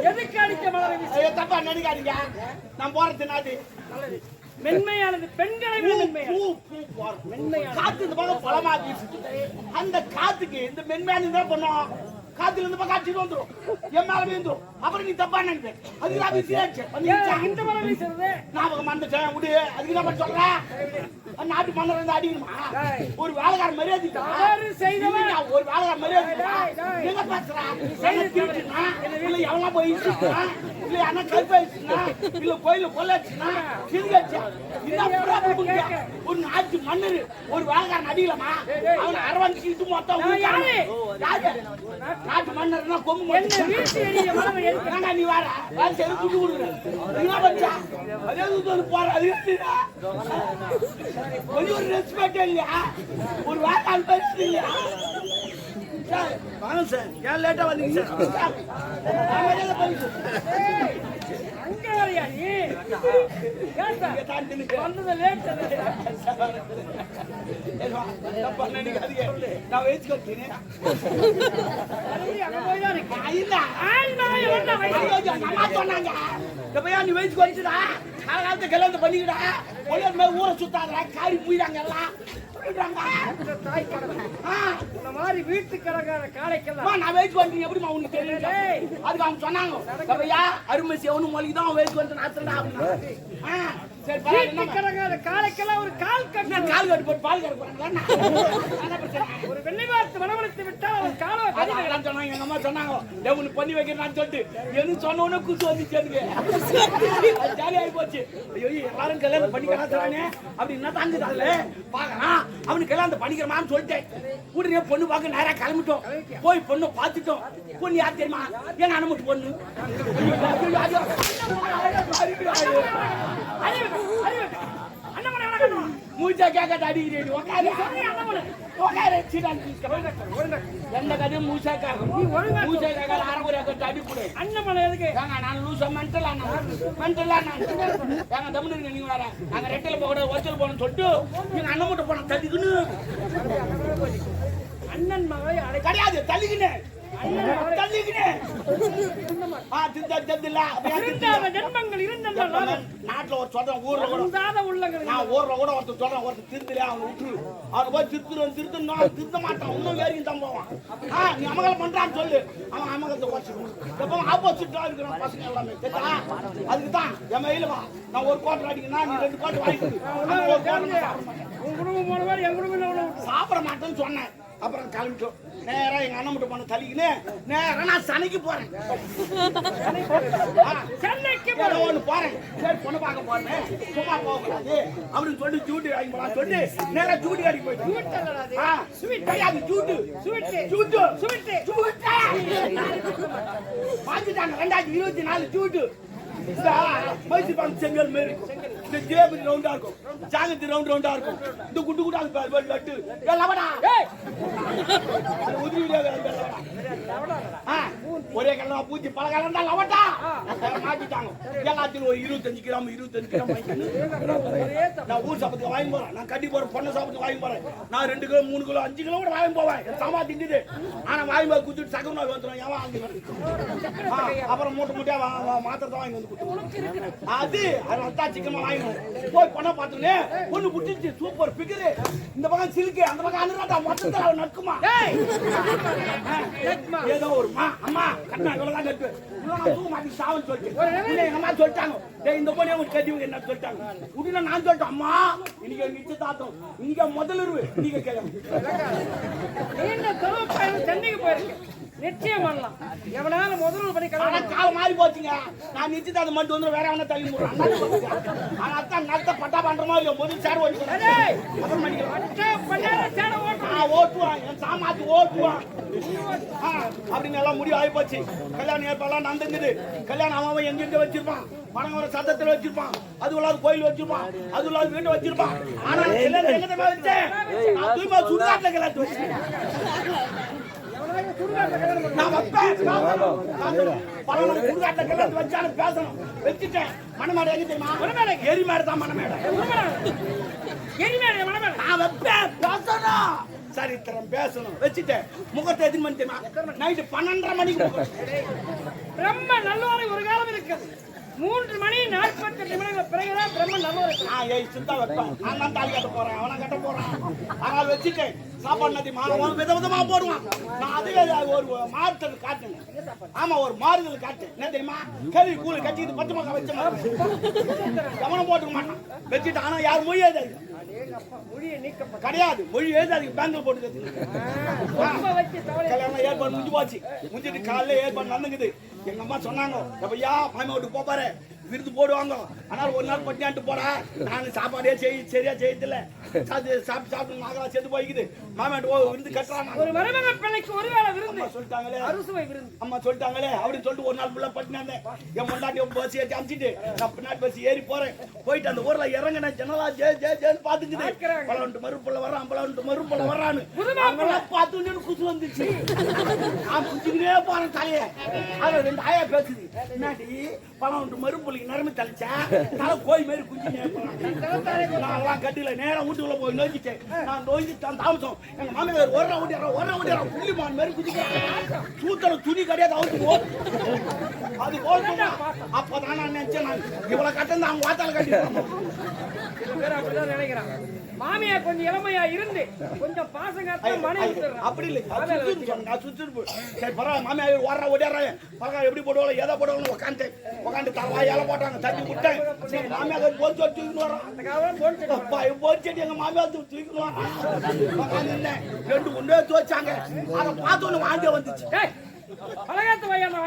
எதுக்கு அடிக்க மலர தப்பா நினைக்காதீங்க. நான் போறது நாடு மென்மையானது, பெண்களை மென்மையான காத்து இந்த பக்கம் பழமா அந்த காத்துக்கு இந்த மென்மையானது தான் பண்ணும். காத்துல இருந்து பக்கம் காட்சி வந்துடும், என் மேல வீந்துடும். அப்புறம் நீ தப்பா நினைப்பேன். அதுக்கு இந்த மலை வீசுறது ஞாபகம் மறந்துட்டேன் விடு. அதுக்கு என்ன பண்ண சொல்ற? நாட்டு மன்னர் வந்து அடிக்கணுமா? ஒரு வேலைக்கார மரியாதை ஒரு வேலைக்கார மரியாதை எங்க பேசுறா? இல்ல எவனா போயிடுச்சுன்னா இல்ல அண்ணா கருப்பாயிடுச்சுன்னா இல்ல கோயில கொள்ளாச்சுன்னா ஒரு நாட்டு மன்னர் ஒரு வேலைக்காரன் அடிக்கலாமா? அவனை அரவணைச்சிட்டு மொத்தம் நாட்டு மன்னர்னா கொம்பு நீ வர துட்டு கொடுக்குற போற அது ஒரு ரெஸ்பெக்ட் இல்லையா? ஒரு வேலைக்காரன் பேசுறது இல்லையா? வாங்க சார், ஏன் லேட்டா வந்தீங்க சார்? அங்க வரையா நீ? நான் வயசு கொடுத்தேன் நீ வயசு குறைச்சுடா. காலகாலத்தை கல்யாணம் பண்ணிக்கிடா. ஊரை சுத்தாங்க காரி போயிடாங்க எல்லாம். வீட்டு கடற்கார காலைக்கெல்லாம் நான் வெயிட் பண்றேன். எப்படிமா உனக்கு தெரியல? அதுக்கு அவங்க சொன்னாங்க அருமை சேவனு மொழிக்கு தான் வெயிட் பண்றேன். காலைக்கெல்லாம் ஒரு கால் கட்டு போட்டு பால் கறக்குறாங்க. ஒரு வெள்ளை பார்த்து மனவளத்தை விட்டா அவன் காலம் சொன்னாங்க. எங்க அம்மா சொன்னாங்க உனக்கு பண்ணி வைக்கிறேன்னு சொல்லிட்டு எது சொன்ன உடனே குத்து வந்துச்சு. எனக்கு ஜாலி ஆகி போச்சு. ஐயோ எல்லாரும் கல்யாணம் பண்ணிக்கிறானே அப்படி என்ன தாங்குதால பாக்கலாம். அவனுக்கு கல்யாணம் பண்ணிக்கிறமான்னு சொல்லிட்டேன். உடனே பொண்ணு பார்க்க நேரா கிளம்பிட்டோம். போய் பொண்ணு பார்த்துட்டோம். பொண்ணு யார் தெரியுமா? எங்க அனுமதி பொண்ணு. மூச்சா கேட்க அடிக்கிறேன். எந்த கதையும் மூச்சா கேட்கும். மூச்சா கேட்க அரைக்குறையா கட்டு அடிக்கூட அண்ணமலை எதுக்கு? நான் லூசா மென்டலா எங்க தமிழ் நீங்க வர நாங்க ரெட்டில போக ஒச்சல் போனோம்னு சொல்லிட்டு நீங்க அண்ணன் மட்டும் போன தள்ளிக்கணும். அண்ணன் மகளை கிடையாது தள்ளிக்கினேன். நாட்டுல ஒரு சொல்றேன் ஊர்ல கூட ஒருத்தர் சொல்றேன் ஒருத்தர் திருத்தல அவனை விட்டுரு. அவனை போய் திருத்த மாட்டான். இன்னும் வேறையும் தான் போவான். நீ அமகலை பண்றான்னு சொல்லு. அவன் அமகலத்தை குறைச்சிக்கணும். ஆப்போசிட்டா இருக்கிறான் பசங்க எல்லாமே. அதுக்குதான் என் மயில வா நான் ஒரு கோட்டை அடிக்கணும். நீ 2 கோட்டை வாங்கிட்டு உன் குடும்பம் போன மாதிரி என் குடும்பம் சாப்பிட மாட்டேன்னு சொன்னேன். அப்புறம் கிளம்பிட்டோம். நேரா எங்க அண்ணன் மட்டும் பண்ண தள்ளிக்கின்னு நேரா நான் சனைக்கு போறேன். சென்னைக்கு போறேன். சரி பொண்ணு பார்க்க போறேன். சும்மா போகக்கூடாது அப்படின்னு சொல்லி ஜூட்டி வாங்கி போலாம் சொல்லி நேரா ஜூட்டி அடிக்க போயிட்டேன். ஜூட்டு பார்த்துட்டாங்க. 2024 ஜூட்டு மைசூர் செங்கல் மாரி இந்த ஜிலேபி ரவுண்டா இருக்கும். ஜாங்கத்தி ரவுண்டா இருக்கும். இந்த குண்டு குண்டு லட்டு லவடா ஒரே கலர் பூச்சி பல கலர் தான் லவடா மாத்திட்டாங்க. எல்லாத்தையும் ஒரு 25 கிராம் நான் ஊர் சாப்பிட்டு வாங்கி போறேன். நான் கட்டி போறேன். பொண்ணை சாப்பிட்டு வாங்கி போறேன். நான் 2 கிலோ 3 கிலோ 5 கிலோ கூட வாங்கி போவேன். சாமா திண்டுது. ஆனா வாங்கி போய் குத்துட்டு சகம் நோய் வந்துடும். ஏன் வாங்கி அப்புறம் மூட்டை மாத்திரத்தை வாங்கி வந்து அது சிக்கமா வாங்கணும். போய் பொண்ணை பார்த்துன்னு பொண்ணு புட்டிச்சு சூப்பர் பிகரு. இந்த பக்கம் சிலுக்கு அந்த பக்கம் அனுராட்டா மொத்தத்தில் நக்குமா ஏதோ ஒரு அம்மா கண்ணா இவ்வளவுதான் நட்டு மாத்தி சாவன் சொல்லிட்டு எங்க அம்மா சொல்லிட்டாங்க. இந்த பொண்ணு அவங்க கட்டி என்ன சொல்லிட்டாங்க. உடனே நான் சொல்லிட்டேன் அம்மா இன்னைக்கு நிச்சயதார்த்தம் இன்னைக்கு முதலிருவு நீங்க கேட்க சென்னைக்கு போயிருக்கேன். நிச்சயம் பண்ணலாம். எவனால முதல்ல பண்ணி காலம் மாறி போச்சுங்க. நான் நிச்சயதார்த்தம் மட்டும் வந்து வேற எவனா தள்ளி ஆனா அத்தான் நடத்த பட்டா பண்ற மாதிரி முதல் சேர் ஓட்டுவான். என் சாமாத்து ஓட்டுவான் அப்படின்னு எல்லாம் முடிவு ஆகி போச்சு. கல்யாணம் ஏற்பாடுலாம் நடந்துங்குது. கல்யாணம் அவன் எங்கிட்ட வச்சிருப்பான். பணம் ஒரு சத்தத்தில் வச்சிருப்பான். அது இல்லாத கோயில் வச்சிருப்பான். அது இல்லாத வீட்டை வச்சிருப்பான். ஆனா எங்க வச்சேன் சுடுகாட்டுல கல்யாணத்தை வச்சிருக்கேன். நான் வைப்பேன் பழம் சுடுகாட்டில் கல்யாணம் வச்சாலும் பேசணும் வச்சுட்டேன். மணமேடை எங்க தெரியுமா? மணமேடை எரிமேடை தான். மணமேடை எரிமேடை மணமேடை நான் வைப்பேன் பேசணும். சரித்திரம் பேசணும் வச்சுட்டேன். முகத்தை எதுன்னு மணி தெரியுமா? நைட்டு 12:30 மணிக்கு. ரொம்ப நல்லவரை ஒரு காலம் இருக்குது. 3 மணி 48 நிமிடங்கள் பிறகுதான் பிரம்ம நல்லவரை. சித்தா வைப்பேன். நான் தான் தாலி கட்ட போறேன், அவனை கட்ட போறான். ஆனால் வச்சுட்டேன். சாப்பாடு நதி மாணவன் விதவிதமா போடுவான். நான் அதுவே ஒரு மாறுதல் காட்டுங்க. ஆமா ஒரு மாறுதல் காட்டு. என்ன தெரியுமா? கேள்வி கூலி கட்டிட்டு 10 மக்கள் வச்ச கவனம் போட்டுக்க மாட்டான் வச்சுட்டு. ஆனா யார் மொழி எழுதாது கிடையாது. மொழி எழுதாது. பேங்கில் போட்டு கல்யாணம் ஏற்பாடு முடிஞ்சு போச்சு. முடிஞ்சிட்டு காலையில ஏற்பாடு நடந்துக்குது. எங்க அம்மா சொன்னாங்க, எப்பையா மாமா வீட்டுக்கு போப்பாரு விருது போடுவாங்க. ஆனால் ஒரு நாள் பட்டியாண்டு போட நான் சாப்பாடே சரியா செய்யதில்ல. சாப்பிட்டு நாங்களா சேர்ந்து போய்க்குது. மாமாட்டு விருந்து கட்டுறாங்க. ஒரு மருமக பிள்ளைக்கு ஒருவேளை விருந்து சொல்லிட்டாங்களே, அறுசுவை விருந்து அம்மா சொல்லிட்டாங்களே அப்படின்னு சொல்லிட்டு ஒரு நாள் ஃபுல்லா பட்டினாங்க. என் முன்னாடி பஸ் ஏற்றி அமிச்சிட்டு நான் பின்னாடி பஸ் ஏறி போறேன். போயிட்டு அந்த ஊர்ல இறங்கின ஜனலா ஜேன்னு பாத்துக்குது. பலவன்ட்டு மறுப்புள்ள வர்றான், பலவன்ட்டு மறுப்புள்ள வர்றான்னு பார்த்து குசு வந்துச்சு. நான் குச்சிக்கிட்டே போறேன் தலையை. அதுல 2 ஆயா பேசுது. என்னாடி பலவன்ட்டு மறுப்புள்ள நரம்பு தலைச்சா தலை கோய் மாதிரி குஞ்சினே போறான். நான் கட்டில நேரம் வீட்டுக்குள்ள போய் நோக்கிட்டேன். நான் நோக்கிட்டான் தாமசம். எங்க மாமியார் ஒரு ஓடிடுறான் புள்ளிமான் மாதிரி குதிக்கிறான். சூத்தல துணி கிடையாது அவுத்து அது போல். அப்பதான் நான் நினைச்சேன், நான் இவ்வளவு கட்டம் தான் வாத்தால கட்டி நினைக்கிறான். மாமியா கொஞ்சம் இளமையா இருந்து கொஞ்சம் பாசம் காத்த மனைவி அப்படி இல்லை. சரி பரவாயில்ல. மாமியார் ஓடுறா ஓடிடுறேன். பரவாயில்ல எப்படி போடுவாங்க ஏதோ போடுவாங்க. உட்காந்து தலவா இலை போட்டாங்க. தட்டி விட்டேன். மாமியார் போன் சொல்லி தூக்கின்னு வரான். போன் செடி எங்க மாமியார் தூக்கின்னு வரான். 2 ஒன்றே துவச்சாங்க. அதை பார்த்தோன்னு வாங்க வந்துச்சு. பலகாத்து வையான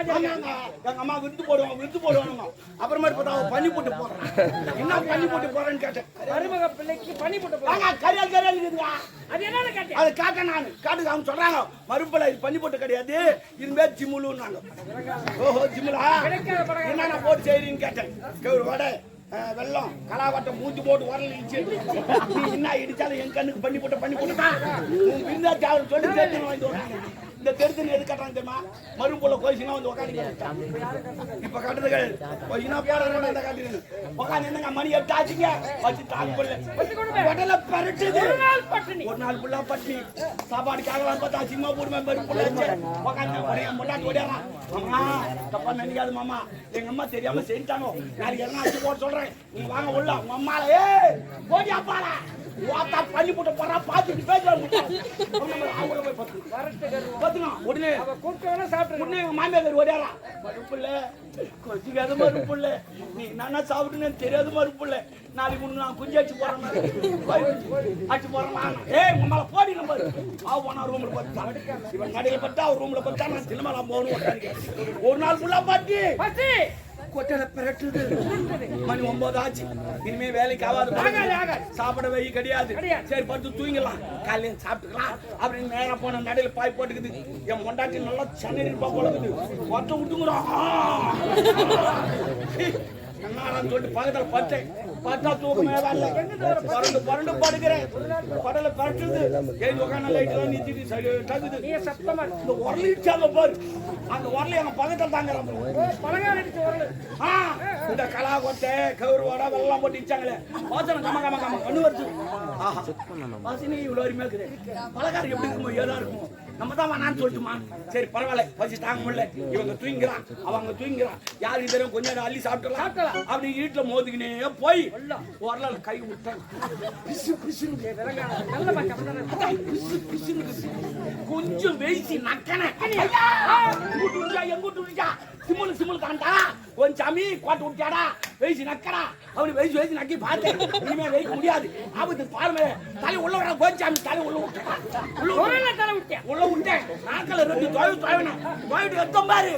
எங்க அம்மா விருந்து போடுவாங்க. அப்புறமேட்டு பார்த்தா பனி போட்டு போடுறான். என்ன பனி போட்டு போறேன்னு கேட்டேன். மருமக பிள்ளைக்கு பனி போட்டு போறாங்க. கரியால் இருக்குதுங்க. அது என்னன்னு கேட்டேன். அது காட்ட நான் காட்டுக்கு அவங்க சொல்றாங்க மறுபல இது பனி போட்டு கிடையாது, இதுமே ஜிமுலுன்னாங்க. ஓஹோ ஜிமுலா என்ன போட்டு செய்றீன்னு கேட்டேன். ஒரு வடை வெள்ளம் கலாவட்டை மூஞ்சி போட்டு வரல இடிச்சு நீ என்ன இடிச்சாலும் என் கண்ணுக்கு பண்ணி போட்டுதான் விருந்தா சொல்லி சேர்த்து வாங்கி வராங்க. இந்த தெருத்தனை எது கட்டுறாங்க தெரியுமா? மறுபுள்ள கோயிச்சுனா வந்து உட்காந்து இப்ப கட்டுறதுகள் கொஞ்சம் போட காட்டுறது உட்காந்து என்னங்க மணி 8 ஆச்சுங்க வச்சு தாக்குல பரட்டுது. ஒரு நாள் ஃபுல்லா பட்டி சாப்பாடு கேட்கலாம் பார்த்தா சிம்மா போடுமே மறுப்புள்ள உட்காந்து முன்னாடி ஓடியாரான். அம்மா தப்பா நினைக்காது மாமா, எங்க அம்மா தெரியாம செஞ்சானோ நாளைக்கு என்ன அச்சு போட சொல்றேன். நீங்க வாங்க உள்ள உங்க அம்மால போடி அப்பாடா வாத்தா பண்ணி போட்டு போறா பாத்துட்டு பேசுறாங்க. உடனே உடனே எங்க மாமியார் ஓடியாரா மறுப்புள்ள கொஞ்சம் அது மறுப்புள்ள நீ என்ன சாப்பிட்டுன்னு தெரியாது மறுப்புள்ள நாளைக்கு முன்னு நான் குஞ்சு அடிச்சு போறேன் அடிச்சு போறேன். உங்க மேல போடி நம்பர் போனா ரூம்ல பத்தா இவன் கடையில பத்தா அவர் ரூம்ல பத்தா நான் சினிமா போகணும். ஒரு நாள் ஃபுல்லா பாட்டி கொட்டல பிரட்டுது. மணி 9 ஆச்சு. இனிமே வேலைக்கு ஆகாது. சாப்பிட வை கிடையாது. சரி படுத்து தூங்கிடலாம், காலையில சாப்பிட்டுக்கலாம் அப்படின்னு நேரம் போன நடையில பாய் போட்டுக்குது. என் மொண்டாட்டி நல்லா சென்னை இருப்பா போலக்குது. கொட்டை விட்டுங்கிறோம் என்னன்னு சொல்லிட்டு பக்கத்துல பட்டேன். பார்த்தா தூக்கமே வரல. பரண்டு படுக்கிறேன். படல பரட்டுது. ஏன் உட்காந்து லைட்லாம் நீச்சிட்டு டக்குது. இந்த உரலிச்சாங்க பாரு. அந்த உரலை எங்க பக்கத்துல தாங்கிறாங்க. இந்த கலா கொட்டை கவுருவாட வெள்ளம் போட்டு இச்சாங்களே வாசனை கம கம கம கண்ணு வருது. வாசனை இவ்வளவு அருமையா இருக்குது. பலகாரம் எப்படி இருக்குமோ ஏதா இருக்குமோ நம்ம தான் வேணான்னு சொல்லிட்டுமா. சரி பரவாயில்ல பசி தாங்க முடியல. இவங்க தூங்கிறான் அவங்க தூங்கிறான். யாருக்கு தெரியும் கொஞ்ச நேரம் அள்ளி சாப்பிட்டுலாம் அப்படி வீட்டுல மோதுக்கினே போய் வரலாறு கை விட்டேன். கொஞ்சம் வெயிச்சு நக்கன எங்கிட்டு சிம்முல் காண்டா கொஞ்சம் சாமி கோட்டை விட்டாடா வெயிச்சு நக்கடா அப்படி வெயிச்சு நக்கி பார்த்தேன். இனிமே வெயிக்க முடியாது ஆபத்து பாருங்க. தலை உள்ள விட கோச்சாமி தலை உள்ள விட்டேன். உள்ள விட்டேன் நாக்கில் 2 தொழில் தொழிவினேன். தொழிட்டு எத்தம் பாரு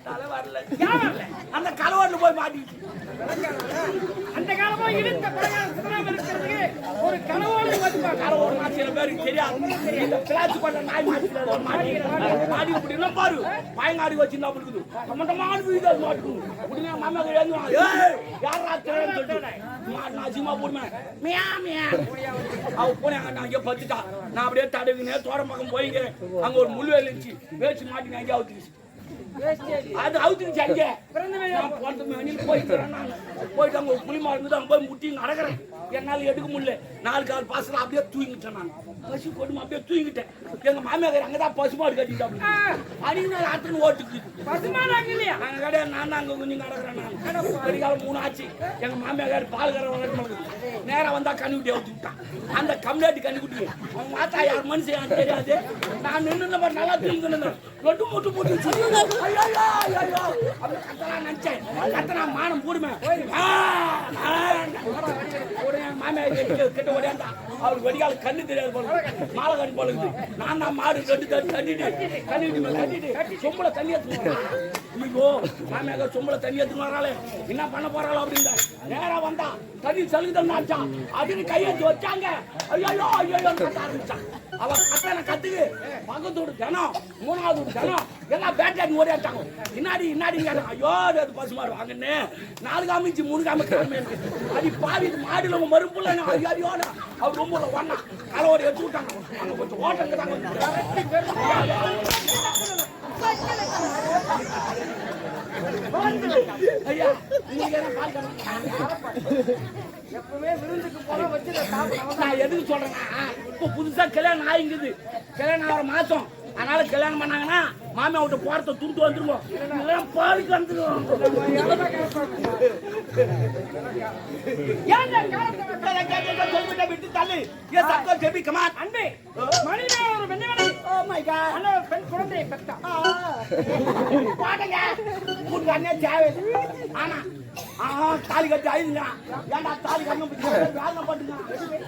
தலை வரல. ஏன் வரல? அந்த கலவாட்டுல போய் மாட்டிக்கிச்சு. அந்த காலமா இழுத்த பிரகாரம் சிதறாம இருக்கிறதுக்கு ஒரு கனவோடு வச்சுப்பாங்க. கலவோடு நான் சில பேருக்கு தெரியாது. இந்த பிளாச்சு பண்ண நாய் மாட்டிக்கிறது மாடி இப்படின்னா பாரு பயங்காடி வச்சு தான் இருக்குது. கம்மட்டமான வீடு அது மாட்டுக்கணும். அப்படின்னா மாமா எழுந்து யாரா தேவைன்னு சொல்லிட்டு நான் சும்மா போடுவேன். மியா மியா அவ போனேன். நான் இங்கே பத்துட்டா. நான் அப்படியே தடவினேன். தோரம் பக்கம் போய்க்கிறேன். அங்க ஒரு முள்வேல் இருந்துச்சு. வேச்சு மாட்டி அங்கே அவுத்துருச்சு. அது அவுத்துருச்சு அங்கே. நான் போட்டு வெளியில் போயிட்டு அங்க ஒரு புளிமா இருந்தது. அங்க போய் முட்டி நடக்கிறேன். என்னால எடுக்க முடியல. 4 கால் பாசல அப்படியே தூங்கிட்டேன். நான் பசு போட்டு அப்படியே தூங்கிட்டேன். எங்க மாமியார் அங்கதான் பசுமாடு கட்டிட்டாங்க. அடிங்க ஆட்டுன்னு ஓட்டுக்கு பசுமாடாங்க இல்லையா? நாங்க கிடையாது. நான் அங்க கொஞ்சம் நடக்கிறேன். நான் பெரிகாலம் 3 ஆச்சு. எங்க மாமியார் பால் கரை வளர்க்க நேரா வந்தா கண்ணுக்குட்டி அவுத்து விட்டான். அந்த கம்யூனிட்டி கண்ணுக்குட்டி அவன் மாத்தா யார் மனுஷன் எனக்கு தெரியாது. நான் நின்று நல்லா தூங்கிட்டு ரொட்டு மூட்டு மூட்டு ஐயோ ஐயோ அப்படி கத்தலாம் நினைச்சேன். கத்தனா மானம் போடுமே. மாமியார் கிட்ட ஓடியாண்டா. அவருக்கு வெடிகால கண்ணு தெரியாது போல. மாலை கண்ணு போல. நான் தான் மாடு கட்டிட்டு கட்டிட்டு சொம்பளை தண்ணி எடுத்துன்னு ஐயோ மாமியார் சொம்பளை தண்ணி எடுத்துன்னு வராளே என்ன பண்ண போறாளோ அப்படின்னு நேரா வந்தா தண்ணி சலுகுதல் நாச்சான். அப்படின்னு கையெழுத்து வச்சாங்க. ஐயோ ஐயோ கத்த ஆரம்பிச்சான். அவ கத்தனை கத்துக்கு பக்கத்தோடு தினம் 3வது தினம் எல்லாம் பேட்டாடி ஓடியாட்டாங்க. இன்னாடி கேட்டாங்க. ஐயோ அது பசுமாடு வாங்கன்னு 4 காமிச்சு 3 காமி இருக்கு. அது பாவி மாடுல மறுப்புல ஐயோட அவர் ரொம்ப ஒன்னா கலவோட எடுத்து விட்டாங்க. அங்க கொஞ்சம் ஓட்டங்க ஐயா நீங்க எப்பவுமே விருந்துக்கு போனா வச்சு நான் எதுக்கு சொல்றேன்னா இப்போ புதுசா கல்யாணம் ஆகிங்குது. கல்யாணம் ஆகிற மாசம். அதனால கல்யாணம் பண்ணாங்கன்னா மாமியா விட்டு போறத துண்டு வந்துருவோம். இதெல்லாம் பாலுக்கு வந்துருவோம். விட்டு தள்ளு சத்தம் கமான் அன்பே மணிமே ஒரு பெண்ணை பெண் குழந்தையை பெற்றா பாட்டங்க உங்க அண்ணே தேவை. ஆனா தாலி கட்டி அழுதுங்க. ஏன்டா தாலி கண்ணு வேலை பட்டுங்க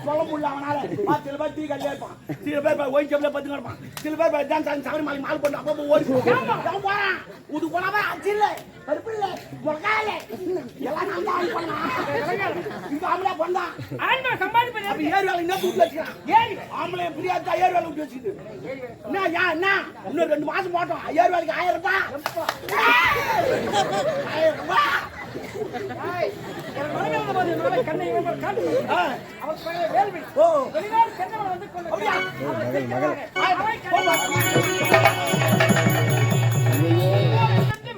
சொல்ல முடியல அவனால. சில பேர் டீ கல்லே இருப்பான். சில பேர் ஒயின் ஷாப்ல பத்துங்க இருப்பான். சில பேர் டான்ஸ் சபரிமலை மால் போட்டு அப்போ ஓடி போறான். இது போனாவே அச்சு இல்ல பருப்பு இல்ல முறக்கால எல்லாம் நான் தான் பண்ணா. இந்த ஆம்பளை பண்ணா ஆண்மை சம்பாதிப்பது அப்ப ஏர் வேலை என்ன தூக்கி வச்சுக்கிறான். ஏன் ஆம்பளை பிரியாதா ஏர் வேலை விட்டு வச்சுக்கிது. என்ன இன்னும் 2 மாசம் போட்டோம். ஏர் வேலைக்கு 1000 ரூபாய் 1000 ரூபாய். கண்ணை அவர் வேள்வி வெளிநாடு சென்றவன் வந்து கொண்டு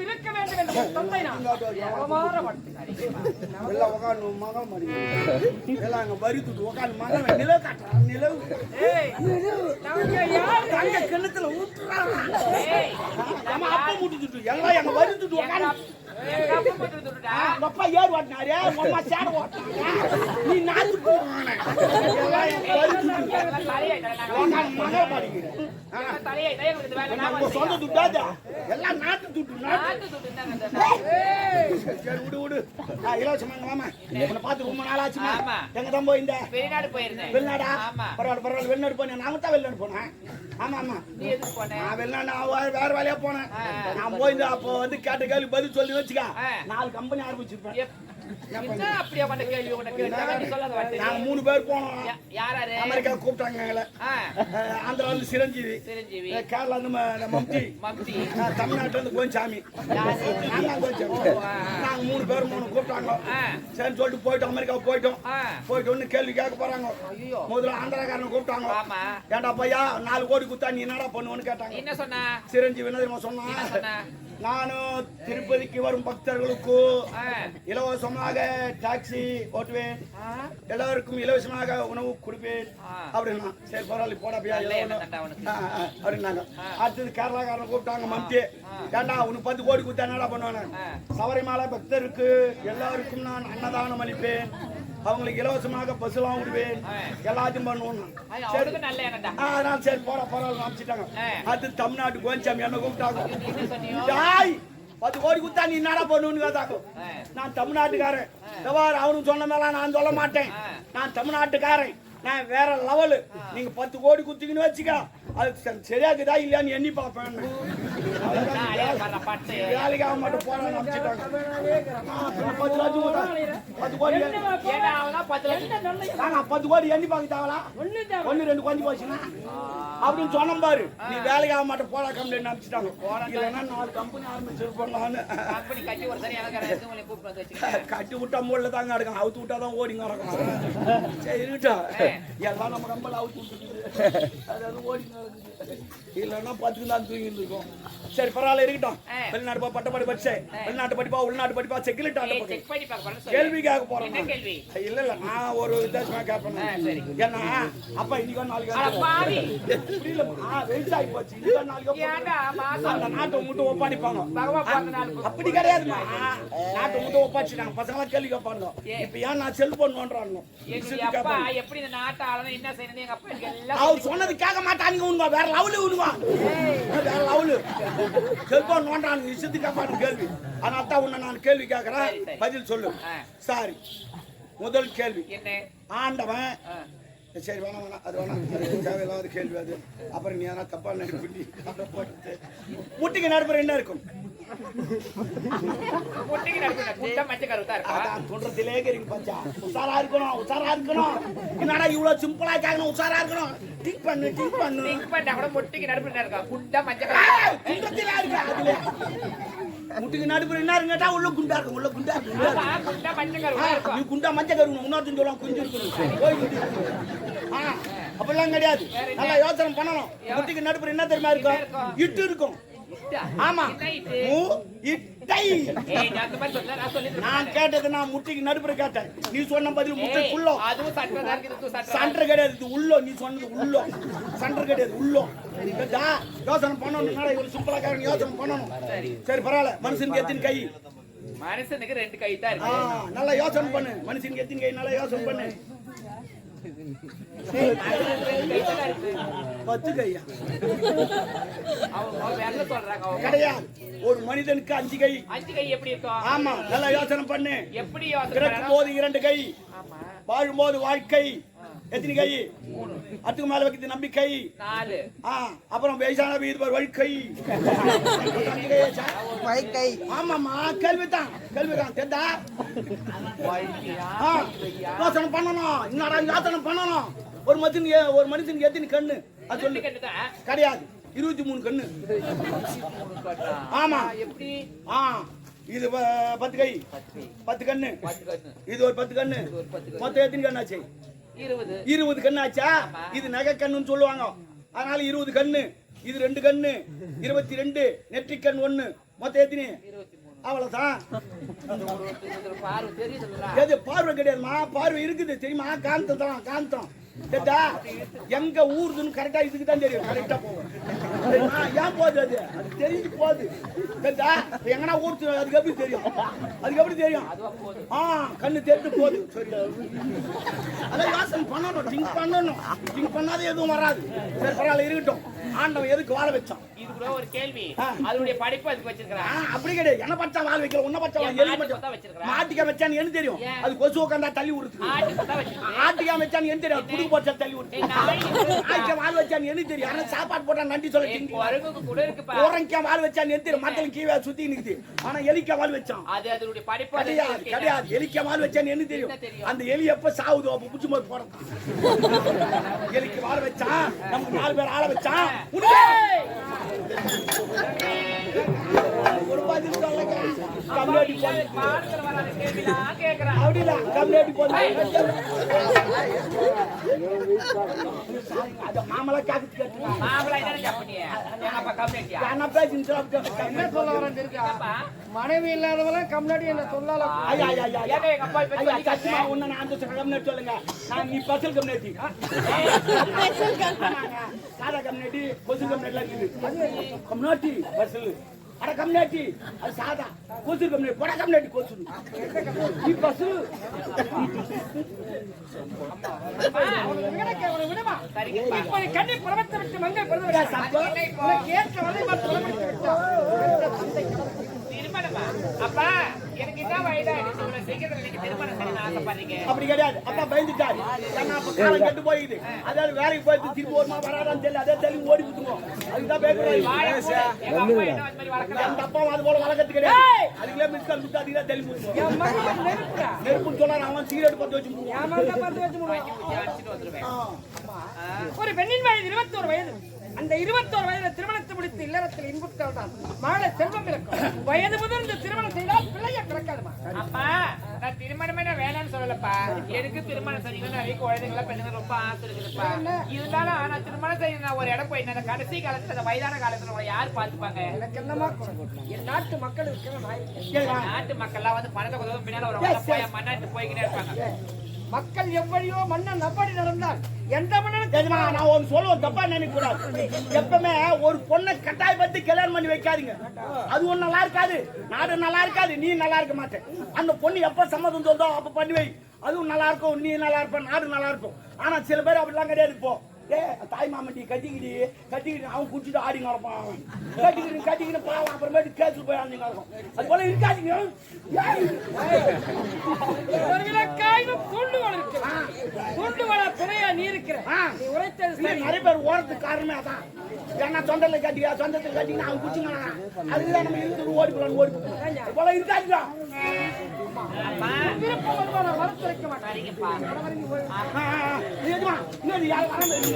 இருக்க வேண்டும் என்று தந்தை நான் எல்லாம் உட்காந்து மகன் மாதிரி எல்லாம் அங்க வரித்துட்டு உட்காந்து மகன் நிலவு காட்டுறான். நிலவு தங்க கிணத்துல ஊத்துறாங்க. நம்ம அப்பா முட்டுட்டு எல்லாம் எங்க வரித்துட்டு உட்காந்து அப்பா ஏறு ஓட்டினாரு. அம்மா சேட ஓட்டினாங்க. நீ நாத்து போவான மகன் படிக்கிறேன். சொந்த துட்டாது எல்லாம் நாட்டு துட்டு. சரி விடு விடு. இலவசமாங்க மாமா உன்னை பார்த்து ரொம்ப நாள் ஆச்சுமா. எங்க தான் போயிருந்த வெளிநாடு போயிருந்தேன். வெளிநாடா? பரவாயில்ல வெளிநாடு போனேன். நாங்க தான் வெளிநாடு போனேன். ஆமா ஆமா நான் வெளிநாடு வேற வேலையா போனேன். நான் போயிருந்தேன். அப்போ வந்து கேட்ட கேள்வி பதில் சொல்லி வச்சுக்க 4 கம்பெனி ஆரம்பிச்சிருப்பேன். அப்படியே பண்ண கேள்வி உனக்கு சொல்லாத. நாங்க 3 பேர் போனோம். யாராரு? அமெரிக்கா கூப்பிட்டாங்க எங்களை. ஆந்திரா வந்து சிரஞ்சீவி, கேரளா வந்து மம்தி, தமிழ்நாட்டுல இருந்து கோயின்சாமி. நாங்க 3 பேர் கூப்பிட்டாங்க. சரி சொல்லிட்டு போயிட்டோம். அமெரிக்கா போயிட்டோம். ஒண்ணு கேள்வி கேட்க போறாங்க. முதல்ல ஆந்திராக்காரன் கூப்பிட்டாங்க. ஏண்டா பையா 4 கோடி குத்தா நீ என்னடா பண்ணுவோன்னு கேட்டாங்க. என்ன சொன்ன? சிரஞ்சீவி என்ன சொன்னா, நானும் திருப்பதிக்கு வரும் பக்தர்களுக்கு இலவசமாக டாக்ஸி ஓட்டுவேன், எல்லாருக்கும் இலவசமாக உணவு கொடுப்பேன் அப்படின்னா. சரி பரவாயில்ல போடா பையா அப்படின்னாங்க. அடுத்தது கேரளாக்காரன் கூப்பிட்டாங்க. மம்தி, ஏண்டா உனக்கு 10 கோடி கொடுத்தா என்னடா பண்ணுவாங்க? சபரிமலை பக்தருக்கு எல்லாருக்கும் நான் அன்னதானம் அளிப்பேன், அவங்களுக்கு இலவசமாக பஸ்லாம் விடுவேன், எல்லாத்தையும் பண்ணுவோம். நான் சரி போட பரவாயில்ல அமைச்சிட்டாங்க. அது தமிழ்நாட்டு கோயின்சாமி என்ன கூப்பிட்டாங்க. 10 கோடி குத்தா நீ என்னடா பண்ணுன்னு கேட்டாங்க. நான் தமிழ்நாட்டுக்காரன். அவனுக்கு சொன்ன மேல நான் சொல்ல மாட்டேன். நான் தமிழ்நாட்டுக்காரன். நான் வேற லெவலு. நீங்க 10 கோடி குத்திங்கன்னு வச்சுக்க, அது சரியாக்குதா இல்லையான்னு எண்ணி பார்ப்பேன். வேலைக்கு ஆக மாட்டேன் போறான்னு நினைச்சிட்டாங்க. 10 லட்சம் 10 கோடி 10 கோடி எண்ணி பார்க்க தேவலா, 1-2 கொஞ்சம் போச்சுன்னா அப்படின்னு சொன்ன பாரு. நீ வேலைக்கு ஆக மாட்டேன் போடா கம்பெனி நினைச்சிட்டாங்க. இல்லைன்னா 4 கம்பெனி ஆரம்பிச்சிருப்போம். நானு கட்டி விட்டா மூல தாங்க எடுக்கணும், அவுத்து விட்டாதான் ஓடிங்க நடக்கணும். சரி இருக்கட்டும், எல்லாம் நம்ம கம்பெனி அவுத்து விட்டுருக்கு, அதாவது ஓடிங்க இல்லைன்னா 10 தான் தூங்கிட்டு இருக்கோம். சரி பரவாயில்ல இருக்கட்டும். வெளிநாட்டு போ, பட்டப்படி படிச்சு வெளிநாட்டு படிப்பா உள்நாட்டு படிப்பா செக்யூரிட்டி கேள்வி கேட்க போறேன். இல்ல இல்ல நான் ஒரு வித்தியாசமா கேட்பேன். ஏன்னா அப்ப இன்னைக்கு நாளைக்கு விவசாயி போச்சு, இன்னைக்கு நாளைக்கு அந்த நாட்டை மட்டும் ஒப்பாடிப்பாங்க. அப்படி கிடையாதுமா, நாட்டை மட்டும் ஒப்பாச்சுட்டாங்க. பசங்க கேள்வி கேட்பாங்க. இப்ப ஏன் நான் செல்போன் நோன்றாங்க அவர் சொன்னது கேட்க மாட்டானுங்க. உண்மை வேற லெவலு, உண்மை வேற லெவலு. செல்போன் நோன்றானுங்க, இஷ்டத்துக்கு கேட்பானுங்க கேள்வி. அதனால தான் உன்னை நான் கேள்வி கேட்கறேன், பதில் சொல்லு. சாரி, முதல் கேள்வி ஆண்டவன். சரி வேணாம் வேணாம், அது வேணாம், தேவையில்லாத கேள்வி அது. அப்புறம் நீ ஏன்னா தப்பா நினைப்பி போட்டு முட்டிக்கு நடுப்புற என்ன இருக்கும்? சொல்றதுலே பச்சா உசாரா இருக்கணும், உசாரா இருக்கணும். என்னடா இவ்வளவு சிம்பிளா கேட்கணும், உசாரா இருக்கணும். டிக் பண்ணு டிக் பண்ணு கூட முட்டிக்கு நடுப்புற இருக்கா குண்டா மஞ்சள் முட்டிக்கு நடுப்புற என்ன இருக்குட்டா உள்ள குண்டா இருக்கும், உள்ள குண்டா நீ குண்டா மஞ்சள் கருணும். இன்னொருத்தன் சொல்லலாம் குஞ்சு இருக்கணும். அப்படிலாம் கிடையாது. நல்லா யோசனை பண்ணணும். முட்டிக்கு நடுப்புற என்ன தெரியுமா இருக்கும்? இட்டு இருக்கும். ஆமா நான் கேட்டது நான் முட்டிக்கு நடுப்புற கேட்டேன். நீ சொன்ன பதில் முட்டைக்குள்ளோ. சண்டை கிடையாது, இது உள்ளோ. நீ சொன்னது உள்ளோ, சண்டை கிடையாது உள்ளோ. யோசனை பண்ணணும். இவ்வளவு சிம்பிளா கேட்கணும், யோசனை பண்ணணும். சரி பரவாயில்ல. மனுஷனுக்கு எத்தனை கை? மனுஷனுக்கு 2 கை தான் இருக்கு. நல்லா யோசனை பண்ணு. மனுஷனுக்கு எத்தனை கை? நல்லா யோசனை பண்ணு. 10 கையா? கிடையாது. ஒரு மனிதனுக்கு 5 கை. 5 கை எப்படி இருக்கும்? ஆமா, நல்லா யோசனை பண்ணு. எப்படி யோசனை? பிறக்கும் போது 2 கை, வாழும்போது வாழ்க்கை எத்தனை கை? 3. அதுக்கு மேல வைக்கிறது நம்பிக்கை 4. அப்புறம் வயசான வீடு வாழ்க்கை. ஆமாமா, கேள்விதான் கேள்விதான் தெரிந்தா? யோசனை பண்ணணும். என்னடா யோசனை பண்ணணும். ஒரு மனுஷனுக்கு எத்தனை கண்ணு? அது சொல்லு. கிடையாது, 23 கண்ணு. ஆமா எப்படி? இது 10 கை, 10 கண்ணு. இது ஒரு 10 கண்ணு. மொத்தம் எத்தனை கண்ணு ஆச்சு? 20 கண்ணு ஆச்சா? இது நகை கண்ணுன்னு சொல்லுவாங்க. அதனால 20 கண்ணு. இது 2 கண்ணு, 22. நெற்றி கண் 1. மொத்தம் எத்தனை? அவ்வளவுதான். எது பார்வை கிடையாதுமா, பார்வை இருக்குது தெரியுமா? காந்தம் தான், காந்தம். எங்க ஊருதுன்னு கரெக்டா இதுக்கு தான் தெரியும். கரெக்டா போகும். ஏன் போகுது? அது தெரிஞ்சு போகுது. எங்கன்னா ஊருக்கு அதுக்கு எப்படி தெரியும்? அதுக்கு எப்படி தெரியும்? கண்ணு தெரிஞ்சு போகுது. சரி, அதான் யோசனை பண்ணணும், திங்க் பண்ணணும். திங்க் பண்ணாத எதுவும் வராது. சரி பரவாயில்ல இருக்கட்டும். ஆண்டவன் எதுக்கு வாழ வச்சான்? இது கூட ஒரு கேள்வி. அதனுடைய படிப்பு அதுக்கு வச்சிருக்கான். அப்படி கிடையாது. என்ன பச்சா வாழ வைக்கல, உன்ன பச்சா வச்சிருக்கான். மாட்டிக்க வச்சான்னு என்ன தெரியும்? அது கொசு உட்காந்தா தள்ளி விடுது. ஆட்டிக்கா வச்சான்னு என்ன தெரியும்? புடுக்கு போச்சா தள்ளி விடுது. ஆட்டிக்க வாழ வச்சான்னு என்ன தெரியும்? ஆனா சாப்பாடு போட்டா நன்றி சொல்ல உரங்கியா வாழ வச்சான்னு என்ன தெரியும்? மத்தல கீழே சுத்தி நிக்குது. ஆனா எலிக்கா வாழ வச்சான். அது அதனுடைய படிப்பு கிடையாது. கிடையாது. எலிக்கா வாழ வச்சான்னு என்ன தெரியும்? அந்த எலி எப்ப சாவுதோ அப்ப புடிச்சு போய் போறது. எலிக்கு வாழ வச்சான், நமக்கு 4 பேர் ஆள வச்சான். ஒரு பதில் சொல்லுங்க. கம்யூனிட்டி அப்படிலாம் கம்யூனிட்டி போது மாமலா காக்கு கேட்டு மாமலா என்ன கேப்பீங்க? என்னப்பா கம்யூனிட்டியா? என்ன பேசின்னு என்ன சொல்ல வரேன்னு இருக்கா? மனைவி இல்லாதவங்க கம்யூனிட்டி என்ன சொல்லலாம்? ஐயா ஐயா ஐயா எங்க அப்பா பேசி கஷ்டமா உன்ன நான் அந்த கம்யூனிட்டி சொல்லுங்க. நான் நீ பசல் கம்யூனிட்டி. பசல் கம்யூனிட்டி. சாதா கம்யூனிட்டி, பசல் கம்யூனிட்டி இருக்குது. கம்யூனிட்டி பசல். அட கம்யூனிட்டி அது சாதா. கோசு கம்யூனிட்டி, பட கம்யூனிட்டி கோசு. நீ பசல். விடுமா? இப்போ கண்ணி பிரபத்தை விட்டு மங்கை பிரதமர் ஏற்ற வரை திரும்ப திருமணமா? அப்பா எனக்கு என்ன வயதாயிடுச்சு, இவ்வளவு சீக்கிரத்துல நீங்க திருமணம் செய்யணும்னு ஆசைப்படுறீங்க? அப்படி கிடையாது. அப்பா பயந்துட்டாரு. ஏன்னா அப்ப காலம் கெட்டு போயிடுது. அதாவது வேலைக்கு போயிட்டு திரும்பி ஒரு மாதம் வராதான்னு தெரியல. அதே தெளிவு ஓடி விட்டுருவோம். அதுதான் பயப்படுறாரு. வாயை மூடு. எங்க அப்பா என்ன அந்த மாதிரி வளர்க்கல. அந்த அப்பாவும் அது போல வளர்க்கறது கிடையாது. அதுக்குள்ளே மிஸ்கால் கொடுத்து அதுக்குதான் தெளிவு விட்டுருவோம். என் மகன் நெருப்புடா. நெருப்புன்னு சொன்னாரு. அவன் சிகரெட் பத்து வச்சு என் மகன் பத்து வச்சு முடுவான். அடிச்சுட்டு வந்துருவேன். ஒரு பெண்ணின் வயது 21 வயது. அந்த 21 வயதுல திருமணத்தை முடித்து இல்லறத்தில் இன்புற்றால் தான் மகள செல்வம் இருக்கும். வயது முதிர்ந்து திருமணம் செய்தால் பிள்ளைய பிறக்காதுமா. அப்பா நான் திருமணமே நான் வேணாம்னு சொல்லலப்பா. எனக்கு திருமணம் செய்யணும் நிறைய குழந்தைங்கள பெண்ணுங்க ரொம்ப ஆசை இருக்குதுப்பா. இருந்தாலும் நான் திருமணம் செய்யணும். நான் ஒரு இடம் போய் அந்த கடைசி காலத்துல அந்த வயதான காலத்துல உங்களை யார் பாத்துப்பாங்க? எனக்கு என்னமா என் நாட்டு மக்கள் இருக்கிற நாட்டு மக்கள்லாம் வந்து பணத்தை கொஞ்சம் பின்னால ஒரு மண்ணாட்டு போய்கிட்டே இருப்பாங்க. மக்கள் எவ்வளியோ மன்னன் அப்படி நடந்தால் எந்த மன்னன் தெரியுமா? நான் ஒன்னு சொல்லுவேன், தப்பா நினைக்க கூடாது. எப்பவுமே ஒரு பொண்ணை கட்டாயப்படுத்தி கல்யாணம் பண்ணி வைக்காதீங்க. அது ஒண்ணு நல்லா இருக்காது, நாடு நல்லா இருக்காது, நீ நல்லா இருக்க மாட்டேன். அந்த பொண்ணு எப்ப சம்மதம் சொல்றதோ அப்ப பண்ணி வை. அதுவும் நல்லா இருக்கும், நீ நல்லா இருப்ப, நாடு நல்லா இருக்கும். ஆனா சில பேர் அப்படிலாம் கிடையாது. இப்போ தாய் மாமட்டி கட்டிக்கிட்டு அவன் குடிச்சிட்டு ஆடி நடப்பான். அவன் கட்டிக்கிட்டு பாவம். அப்புறமேட்டு கேஸ்ல போய் ஆடி நடக்கும். அது போல இருக்காதீங்க. நிறைய பேர் ஓரத்துக்கு காரணமே அதான். ஏன்னா சொந்தத்துல கட்டிக்கினா அவன் குடிச்சுங்க. அதுதான் நம்ம இருந்து ஓடி போலாம். ஓடி அது போல இருக்காதீங்க. வளர்த்துரைக்க மாட்டாங்கப்பா. இன்னும் யாரும் வர முடியல.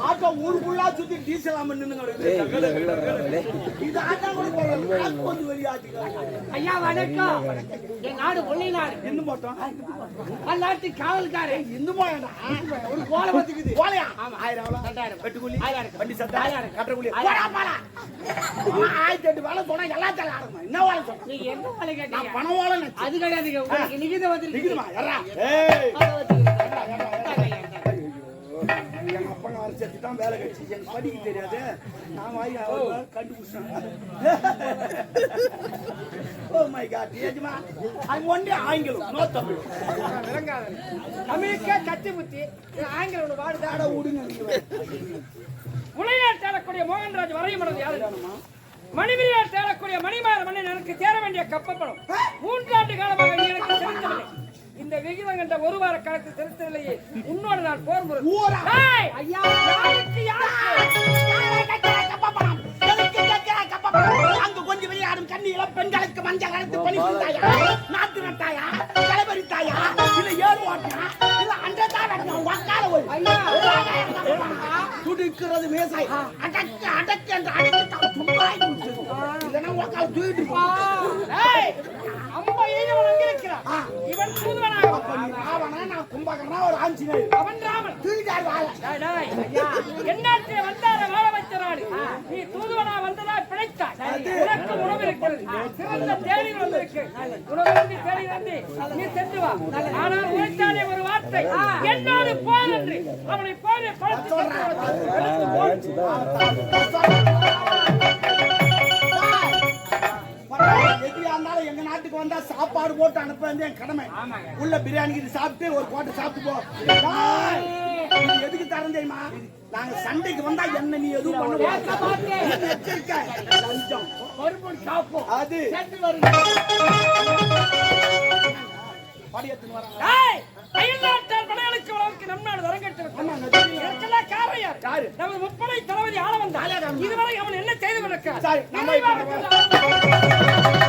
ஆட்டோ ஊருக்குள்ளா சுத்தி டீசல் ஐயா வணக்கம். என் நாடு ஒல்லி நாடு. இன்னும் போட்டோம் அந்நாட்டு காவல்காரே இன்னும் போயடா. ஒரு கோலை பத்துக்குது. கோலையா? 1000 வெட்டுக்கூலி, வண்டி சத்தா, கட்டக்கூலி 1008 வேலை சொன்னா எல்லாத்தையும் ஆடுமா. என்ன வேலை சொன்ன? நீ என்ன வேலை கேட்டீங்க? பணம் வேலை அது கிடையாதுங்க. உங்களுக்கு நிகித வந்துருக்கு. எங்க அப்பா செத்துட்டான், வேலை கட்சி எனக்கு படிக்க தெரியாது. நான் வாங்கி கண்டுபிடிச்சேன். Oh my God. ஏஜ்மா அது ஒன்றே ஆங்கிலம், நோ தமிழ். விளங்காத தமிழுக்கே கத்தி புத்தி, ஆங்கிலம் வாடுதாட விடுங்க. முனையார் தேடக்கூடிய மோகன்ராஜ் வரையும் யாரு? மணிவிரியார் தேடக்கூடிய மணிமாற மன்னன் எனக்கு சேர வேண்டிய கப்பப்படம் 3 ஆண்டு காலமாக எனக்கு செலுத்தவில்லை. இந்த விகிதம் கண்ட ஒரு வார காலத்தில் செலுத்தவில்லையே. உன்னோட நான் போர் முறை ஐயா அங்கு கொஞ்சம் விளையாடும் கண்ணியில பெண்களுக்கு மஞ்சள் கலத்து பணி செய்தாயா, நாட்டு நட்டாயா, கலைபறித்தாயா, இல்ல ஏறு ஓட்டியா, இல்ல அண்டதான் உக்கால போய் துடிக்கிறது மேசாய் அடக்கு அடக்கு என்று அடக்கு தும்பாய் இல்லைன்னா உக்கால தூக்கிட்டு அம்மா ஈழவன் அங்கே இருக்கிறான். இவன் தூதுவனாக ராவணா, நான் கும்பகர்ணா, ஒரு ஆஞ்சநேயர். அவன் ராமன் தூக்கிட்டார் வாழ. என்னாச்சு வந்தார வாழ வைத்த நாடு. நீ தூதுவனா வந்ததா பிழைத்தாய். உனக்கு உணவு இருக்கிறது, சிறந்த தேடிகள் வந்திருக்கு. உணவு தேடி வந்து நீ சென்று வா. ஆனால் உழைத்தாலே ஒரு வார்த்தை, என்னோடு போர் என்று அவனை போரை படுத்து எதிரியா இருந்தாலும் எங்க நாட்டுக்கு வந்தா சாப்பாடு போட்டு அனுப்ப வேண்டிய என் கடமை. உள்ள பிரியாணி இது சாப்பிட்டு ஒரு கோட்டை சாப்பிட்டு போ. எதுக்கு தரம் தெரியுமா? நாங்க சண்டைக்கு வந்தா என்ன நீ எதுவும் பண்ணுவோம். அது படியத்துன்னு வராங்க. அயல்நாட்டார் படைகளுக்கு வளர்க்கு நம் நாடு வரங்கட்டு நமது முப்படை தளபதி ஆளவன் இதுவரை அவன் என்ன செய்து கொண்டிருக்கிறார்?